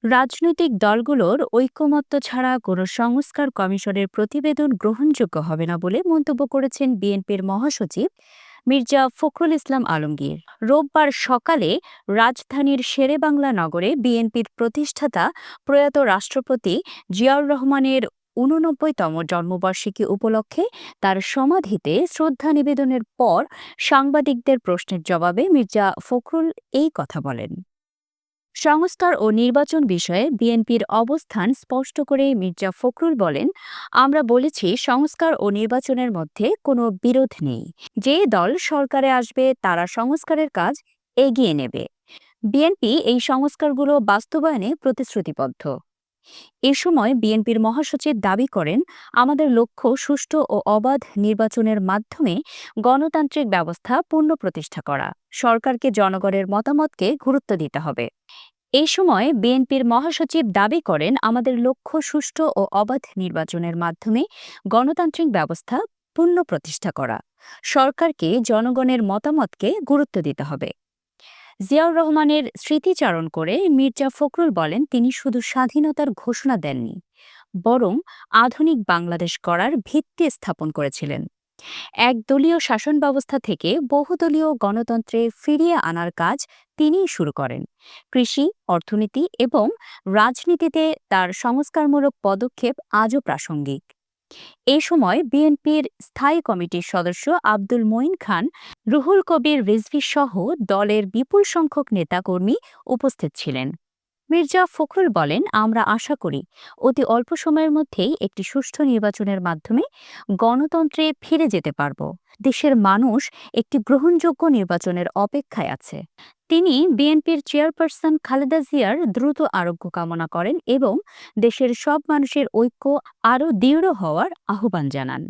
রাজনৈতিক দলগুলোর ঐকমত্য ছাড়া কোনো সংস্কার কমিশনের প্রতিবেদন গ্রহণযোগ্য হবে না বলে মন্তব্য করেছেন বিএনপির মহাসচিব মির্জা ফখরুল ইসলাম আলমগীর। রোববার সকালে রাজধানীর শেরেবাংলা নগরে বিএনপির প্রতিষ্ঠাতা প্রয়াত রাষ্ট্রপতি জিয়াউর রহমানের ৮৯তম জন্মবার্ষিকী উপলক্ষে তার সমাধিতে শ্রদ্ধা নিবেদনের পর সাংবাদিকদের প্রশ্নের জবাবে মির্জা ফখরুল এই কথা বলেন। সংস্কার ও নির্বাচন বিষয়ে বিএনপির অবস্থান স্পষ্ট করে মির্জা ফখরুল বলেন, আমরা বলেছি সংস্কার ও নির্বাচনের মধ্যে কোনো বিরোধ নেই। যে দল সরকারে আসবে তারা সংস্কারের কাজ এগিয়ে নেবে। বিএনপি এই সংস্কারগুলো বাস্তবায়নে প্রতিশ্রুতিবদ্ধ। এ সময় বিএনপির মহাসচিব দাবি করেন, আমাদের লক্ষ্য সুষ্ঠু ও অবাধ নির্বাচনের মাধ্যমে গণতান্ত্রিক ব্যবস্থা পুনঃপ্রতিষ্ঠা করা। সরকারকে জনগণের মতামতকে গুরুত্ব দিতে হবে। এই সময় বিএনপির মহাসচিব দাবি করেন, আমাদের লক্ষ্য সুষ্ঠু ও অবাধ নির্বাচনের মাধ্যমে গণতান্ত্রিক ব্যবস্থা পুনঃপ্রতিষ্ঠা করা। সরকারকে জনগণের মতামতকে গুরুত্ব দিতে হবে। জিয়াউর রহমানের স্মৃতিচারণ করে মির্জা ফখরুল বলেন, তিনি শুধু স্বাধীনতার ঘোষণা দেননি, বরং আধুনিক বাংলাদেশ গড়ার ভিত্তি স্থাপন করেছিলেন। একদলীয় শাসন ব্যবস্থা থেকে বহুদলীয় গণতন্ত্রে ফিরিয়ে আনার কাজ তিনিই শুরু করেন। কৃষি, অর্থনীতি এবং রাজনীতিতে তার সংস্কারমূলক পদক্ষেপ আজও প্রাসঙ্গিক। এ সময় বিএনপির স্থায়ী কমিটির সদস্য আব্দুল মঈন খান, রুহুল কবির রিজভী সহ দলের বিপুল সংখ্যক নেতাকর্মী উপস্থিত ছিলেন। মির্জা ফখরুল বলেন, আমরা আশা করি অতি অল্প সময়ের মধ্যেই একটি সুষ্ঠু নির্বাচনের মাধ্যমে গণতন্ত্রে ফিরে যেতে পারব। দেশের মানুষ একটি গ্রহণযোগ্য নির্বাচনের অপেক্ষায় আছে। তিনি বিএনপির চেয়ারপারসন খালেদা জিয়ার দ্রুত আরোগ্য কামনা করেন এবং দেশের সব মানুষের ঐক্য আরও দৃঢ় হওয়ার আহ্বান জানান।